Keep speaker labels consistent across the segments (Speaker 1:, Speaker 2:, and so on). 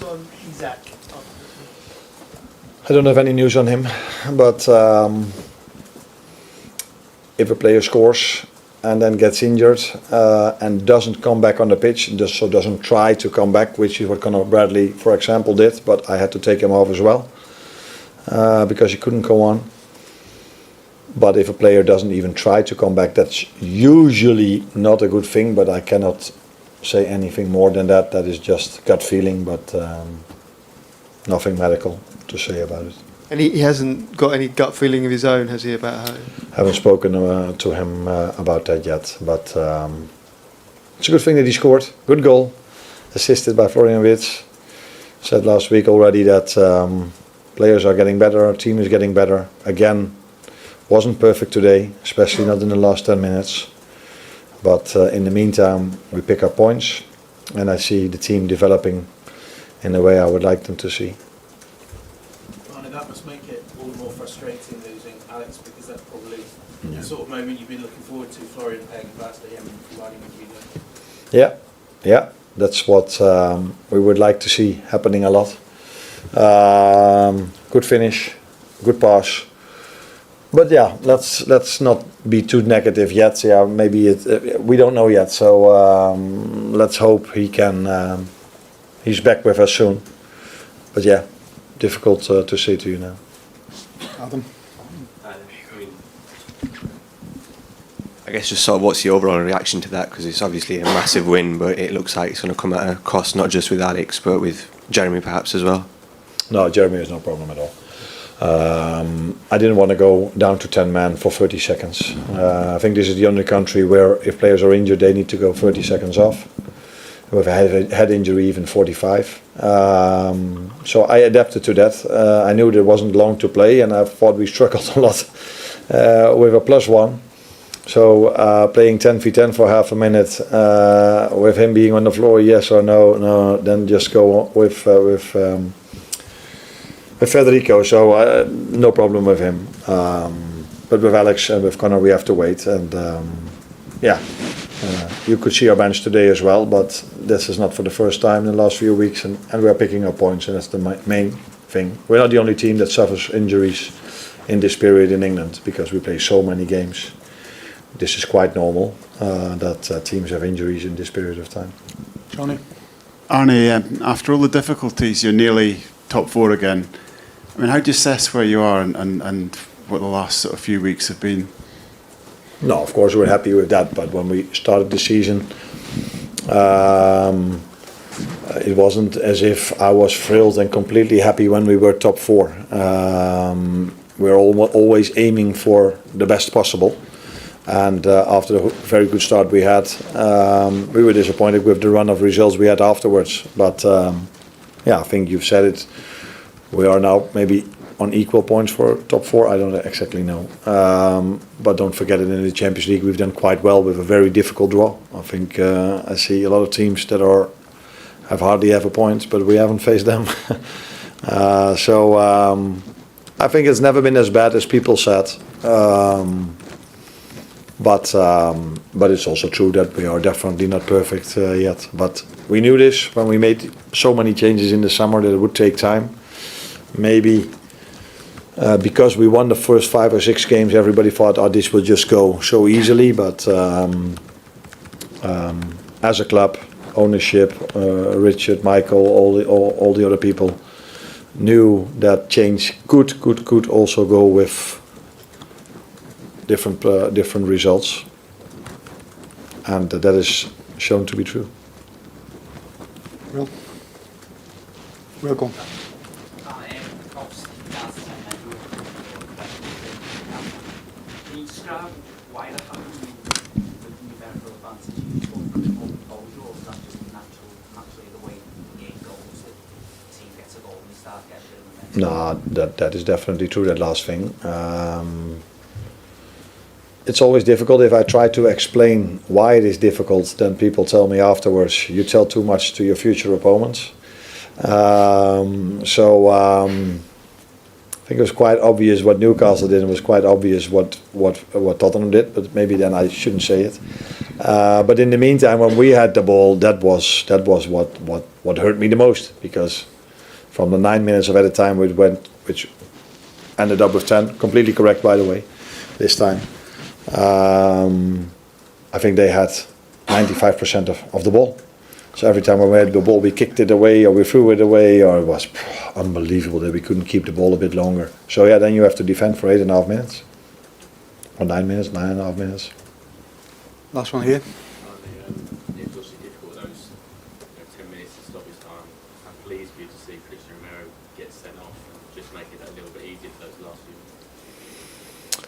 Speaker 1: news on Ízak?
Speaker 2: I don't have any news on him, but if a player scores and then gets injured and doesn't come back on the pitch, so doesn't try to come back, which is what Conor Bradley, for example, did, but I had to take him off as well because he couldn't go on. But if a player doesn't even try to come back, that's usually not a good thing, but I cannot say anything more than that. That is just gut feeling, but nothing medical to say about it.
Speaker 3: And he hasn't got any gut feeling of his own, has he, about how?
Speaker 2: Haven't spoken to him about that yet, but it's a good thing that he scored. Good goal, assisted by Florian Wirtz. Said last week already that players are getting better, our team is getting better. Again, wasn't perfect today, especially not in the last 10 minutes. But in the meantime, we pick up points, and I see the team developing in the way I would like them to see.
Speaker 1: That must make it all the more frustrating losing Alex, because that's probably the sort of moment you've been looking forward to, Florian paying back to him and providing with
Speaker 2: Yeah, that's what we would like to see happening a lot. Good finish, good pass. But yeah, let's not be too negative yet. Yeah, maybe we don't know yet. So let's hope he can. He's back with us soon. But yeah, difficult to say to you now.
Speaker 3: Adam?
Speaker 4: I guess just sort of what's the overall reaction to that, because it's obviously a massive win, but it looks like it's going to come at a cost not just with Alex but with Jeremy perhaps as well.
Speaker 2: No, Jeremy is no problem at all. I didn't want to go down to 10 men for 30 seconds. I think this is the only country where if players are injured they need to go 30 seconds off. With a head injury, even 45. So I adapted to that. I knew there wasn't long to play, and I thought we struggled a lot with a +1. So playing 10v10 for half a minute with him being on the floor, yes or no, then just go with Federico. So no problem with him. But with Alex and with Conor, we have to wait. And you could see our bench today as well, but this is not for the first time in the last few weeks, and we are picking up points, and that's the main thing. We're not the only team that suffers injuries in this period in England, because we play so many games. This is quite normal that teams have injuries in this period of time.
Speaker 3: Johnny?
Speaker 5: Arnie, after all the difficulties, you're nearly top 4 again. I mean, how do you assess where you are and what the last sort of few weeks have been?
Speaker 2: No, of course we're happy with that, but when we started the season, it wasn't as if I was thrilled and completely happy when we were top 4. We're always aiming for the best possible, and after the very good start we had, we were disappointed with the run of results we had afterwards. But I think you've said it. We are now maybe on equal points for top 4, I don't exactly know. But don't forget that in the Champions League we've done quite well with a very difficult draw. I think I see a lot of teams that have hardly a point, but we haven't faced them. So I think it's never been as bad as people said. But it's also true that we are definitely not perfect yet. But we knew this when we made so many changes in the summer that it would take time. Maybe because we won the first 5 or 6 games, everybody thought, this will just go so easily. But as a club, ownership, Richard, Michael, all the other people knew that change could also go with different results, and that is shown to be true.
Speaker 3: Welcome.
Speaker 2: No, that is definitely true, that last thing. It's always difficult. If I try to explain why it is difficult, then people tell me afterwards, you tell too much to your future opponents. I think it was quite obvious what Newcastle did, and it was quite obvious what Tottenham did. But maybe then I shouldn't say it. But in the meantime, when we had the ball, that was what hurt me the most, because from the 9 minutes of added time which ended up with 10, completely correct by the way, this time. I think they had 95% of the ball. So every time we had the ball, we kicked it away or we threw it away, or it was unbelievable that we couldn't keep the ball a bit longer. So yeah, then you have to defend for 8.5 minutes. Or 9 minutes, 9.5 minutes.
Speaker 3: Last one here.
Speaker 6: It's obviously difficult those 10 minutes to stop his time. I'm pleased for you to see Christian Romero get sent off and just make it a little bit easier for those last few minutes.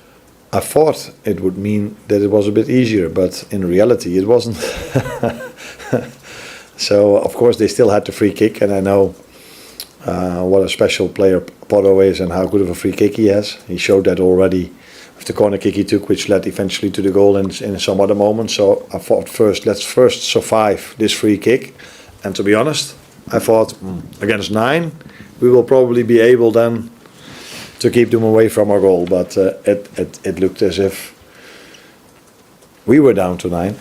Speaker 2: I thought it would mean that it was a bit easier, but in reality it wasn't. So of course they still had the free kick, and I know what a special player Porto is and how good of a free kick he has. He showed that already with the corner kick he took, which led eventually to the goal in some other moment. So I thought let's first survive this free kick. And to be honest, I thought against 9 we will probably be able then to keep them away from our goal. But it looked as if we were down to 9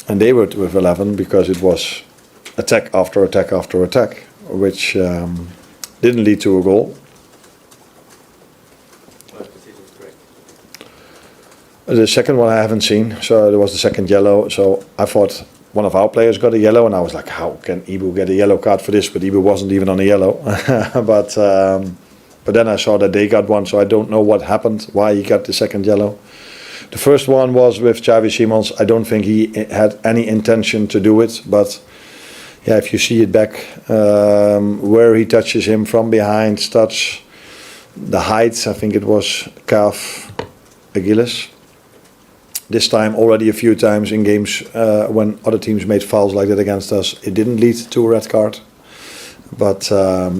Speaker 2: and they were with 11, because it was attack after attack after attack, which didn't lead to a goal. The second one I haven't seen, so there was the second yellow. So I thought one of our players got a yellow, and I was like, how can Ibu get a yellow card for this? But Ibu wasn't even on a yellow. But then I saw that they got one, so I don't know what happened, why he got the second yellow. The first one was with Xavi Simons. I don't think he had any intention to do it, but yeah, if you see it back, where he touches him from behind, touch the height, I think it was calf Achilles. This time, already a few times in games when other teams made fouls like that against us, it didn't lead to a red card. But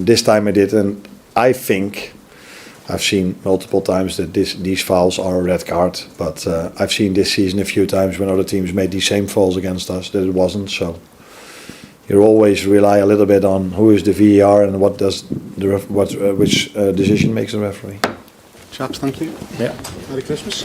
Speaker 2: this time it did, and I think I've seen multiple times that these fouls are a red card. But I've seen this season a few times when other teams made these same fouls against us that it wasn't. So you always rely a little bit on who is the VAR and what does which decision makes the referee.
Speaker 3: Chaps, thank you.
Speaker 2: Yeah.
Speaker 3: Merry Christmas.